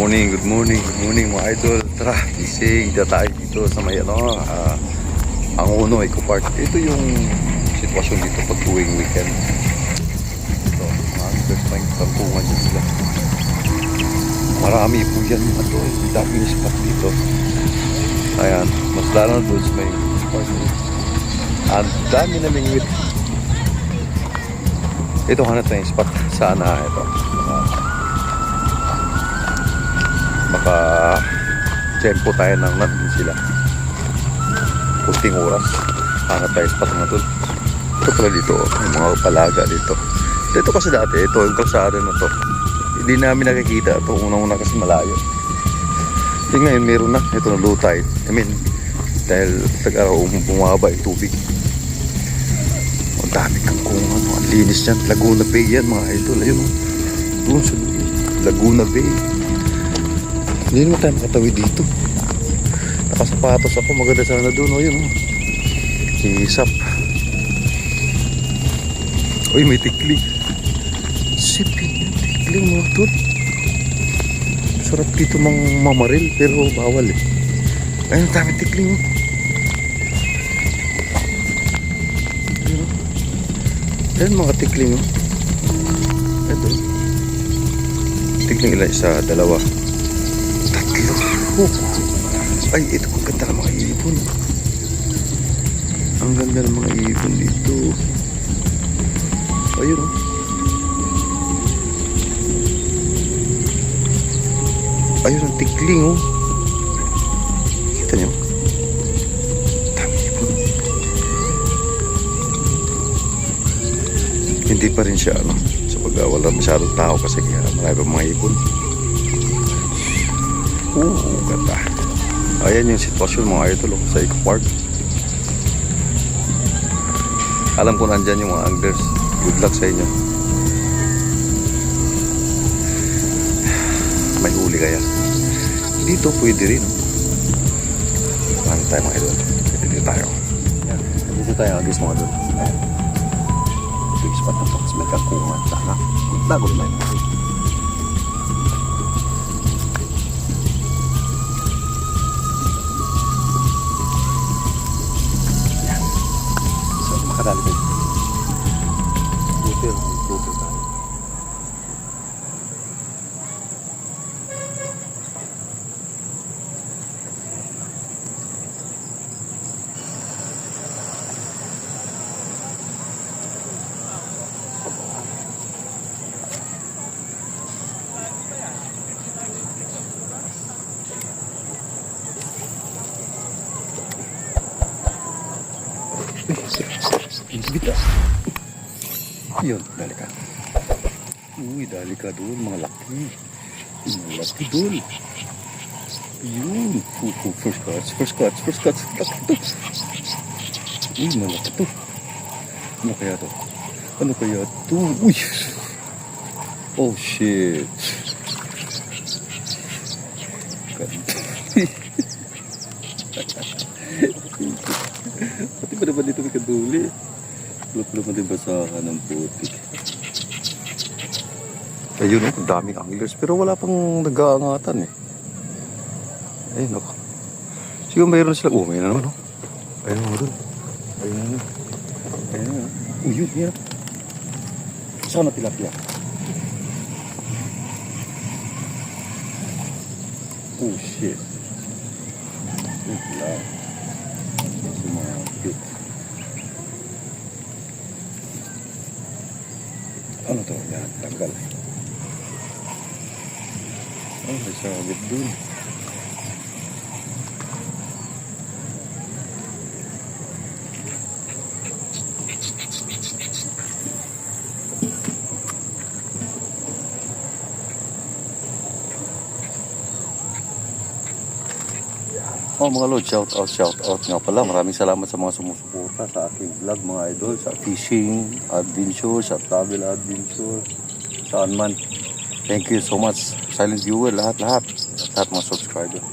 Good morning mga idol. Tara, gising na tayo dito sa may ang Uno Eco Park. Ito yung sitwasyon dito pag tuwing weekend. Ito, mga may kampungan dyan sila. Marami po yan mga idol. Daming spot dito. Ayan, mas lalo na doon sa may park. Ang dami na mingwit. Ito hanap na yung spot. Sana ito. Baka tempo tayo nang nandun sila. Kunting oras. Hanap tayo spot mga tol. Ito pala dito. May mga palaga dito. Dito kasi dati, ito yung kalsada na to. Hindi namin nakikita. Ito unang-una kasi malayo. Yung ngayon meron na. Ito na low tide. I mean, dahil tag-araw bumaba yung tubig. Ang dami kang kung ano. Ang linis yan. Laguna Bay yan mga idol. Ayun o. Doon sa Laguna Bay. Hindi naman tayo makatawid dito. Nakasapatos ako. Maganda sana doon. O yun o. Isap. Uy, may tikling. Sipin yung tikling mga tol. Sarap dito mamaril. Pero bawal eh. Ayun, ang daming tikling o. Ayun o. Ayun mga tikling o. Ito. Tikling ilan? Isa, dalawa. Tatlo. Ay, ito ang ganda ng mga ibon. Ang ganda ng mga ibon dito. Ayun o. Ayun ang tikling o. Kita nyo? Dami ibon. Hindi pa rin siya ano. Sa wala masyadong tao kasi marami pa mga ibon. Ganda. Ayan yung sitwasyon mga idol sa Eco Park. Alam ko nandyan yung mga anglers. Good luck sa inyo. May huli kaya. Dito pwede rin. Ano tayo mga idol? Dito tayo. Dito tayo agis mga idol. Ayan. Big spot na to. Kasi may kakungan. Sana. Bago naman. Makadali ba? Butil tayo. Bita. Yun, dali ka. Uy, dali ka doon, mga laki. Mga laki doon. Yun. First catch. Laki to. Uy, malaki to. Ano kaya to? Uy. Oh, shit. Ganda. Pati ba naman dito may kaduli? Luplo mo din ba sa kanang putik? Ayun o, daming anglers. Pero wala pang nag-aangatan eh. Ayun ako. Siguro mayroon sila. Oh, may na naman o. Ayun mo doon. Ayun. Uy, yun. Saan na tilapia? Oh, shit. Wait lang. Mga cute. Ano to? Yan, tanggal. Oh, may sabit dun. Oh mga lord, shout out nga pala. Maraming salamat sa mga sumusuporta sa aking vlog mga idol, sa fishing adventure, sa travel adventure, saan man. Thank you so much. Silent viewer, lahat mga subscriber.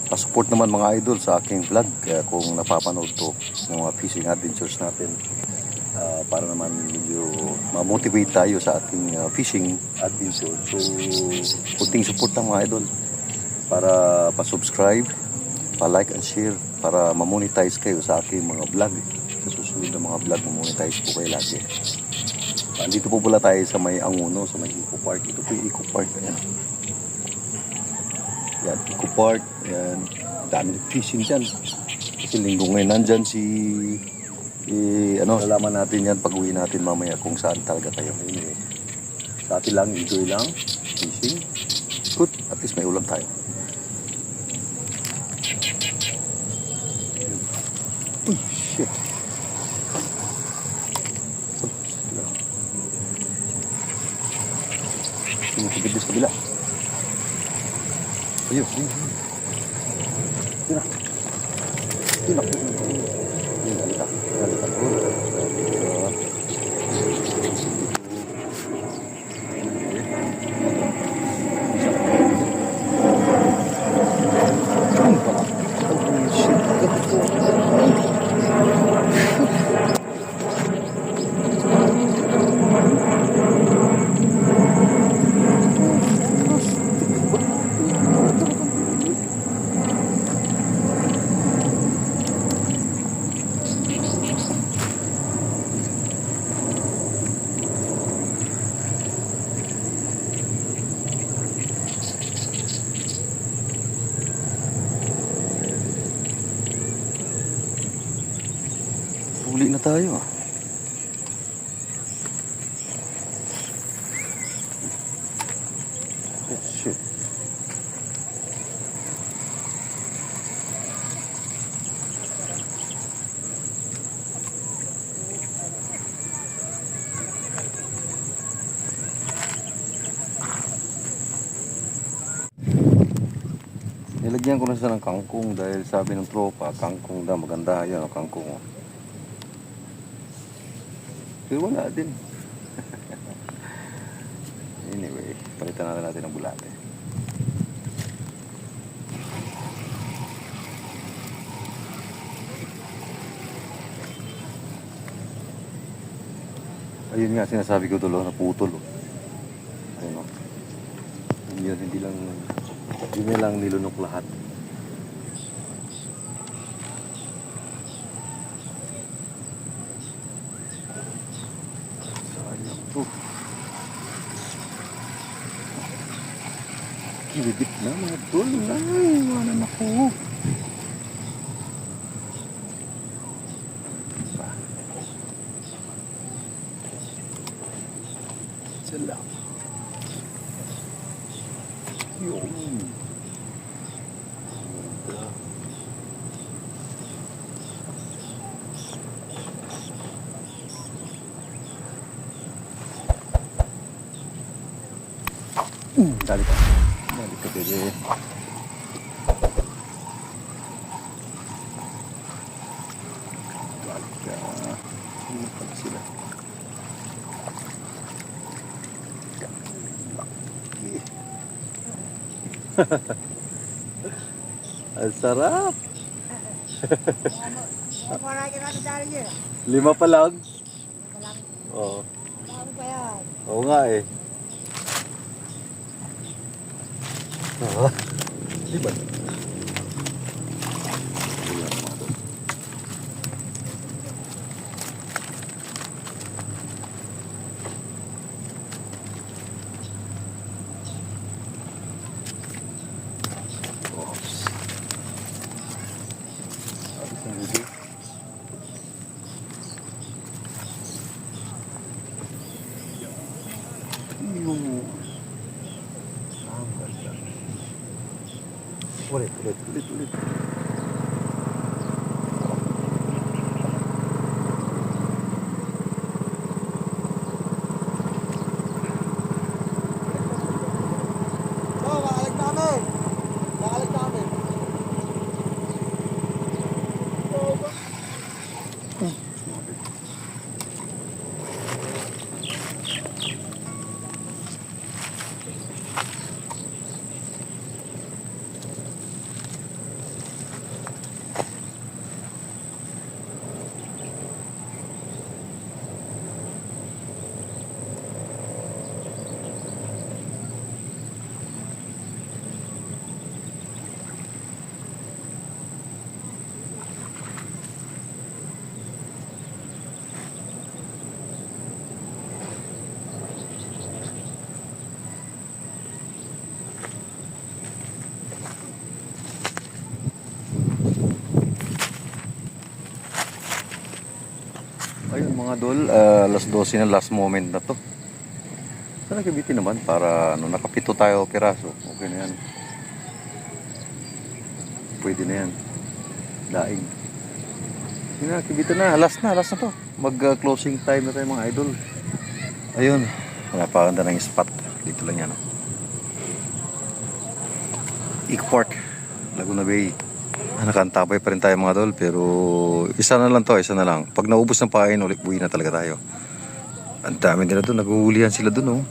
Pa-support naman mga idol sa aking vlog. Kaya kung napapanood to ng mga fishing adventures natin, para naman medyo ma-motivate tayo sa ating fishing adventure. So, kunting support lang mga idol para pa-subscribe, pa-like and share para ma-monetize kayo sa aking mga vlog. Sa susunod na mga vlog, ma-monetize po kayo lagi. Andito po pala tayo sa may Anguno, sa may Eco Park. Ito po yung Eco Park. Ayan. Yan, Eco Park. Ayan. Dami fishing dyan. Kasi linggo ngayon nandyan lalaman natin yan pag uwi natin mamaya kung saan talaga tayo. Anyway, sa atin lang, enjoy lang. Fishing. Good. At least may ulam tayo. Uy, shit. Tumutugid sa kabila. Ayun. Tira. Tira. Ayun, halika. Huli na tayo. Oh, shit. Nilagyan ko na siya ng kangkong dahil sabi ng tropa, kangkong daw maganda. Yan, kangkong. Pero wala din. Anyway, palitan natin ang bulate. Ayun nga, sinasabi ko tulo, naputol. Ayun o. Yun, hindi lang nilunok lahat. Kilibit na mga tol. Ay, wala na ako. Sala. Yun. Dali ka. Dali ka, bebe. Dali ka. Ano pala sila? Ang sarap. 5 pa lang. Oo. Oo nga eh. Di ba? Ulit. mga dol, alas 12 na, last moment na to. Sana kibitin naman para nakapito tayo piraso. Okay na yan. Pwede na yan. Daing. Yun na, kibitin na. Last na to. Mag-closing time na tayo mga idol. Ayun. Napakaganda ng spot. Dito lang yan. Eco Park, Laguna Bay. Nakantabay pa rin tayo mga idol. Pero isa na lang. Pag naubos ng pain, uwi na talaga tayo. Ang dami nila doon. Naghuhulihan sila doon.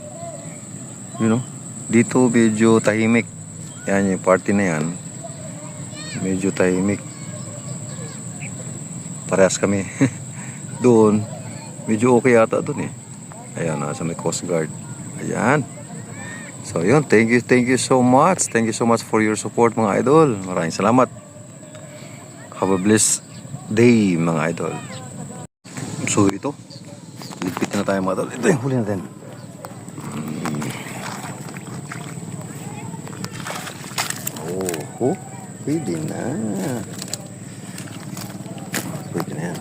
Dito medyo tahimik. Yan yung party na yan. Medyo tahimik. Parehas kami. Doon, medyo okay yata doon eh. Ayan, nasa may Coast Guard. Ayan. So yun, thank you so much. Thank you so much for your support mga idol. Maraming salamat. Have a blessed day mga idol. So ito, ligpit na tayo mga idol. Ito yung huli natin. Oh, pwede na. Pwede na yan.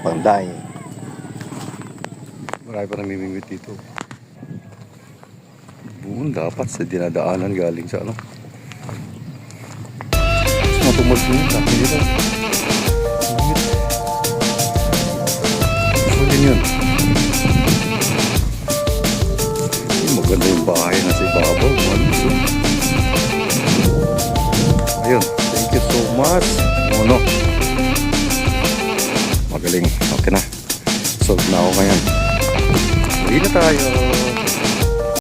Panday. Marami pa namimingwit dito. Buong dapat sa dinadaanan galing sa matumag mo yun. Sabi dito. Ano din yun? Maganda yung bahay na sa ibabaw. Ayun, thank you so much. Magaling. Okay na. Solve na ako ngayon. Uwi na tayo.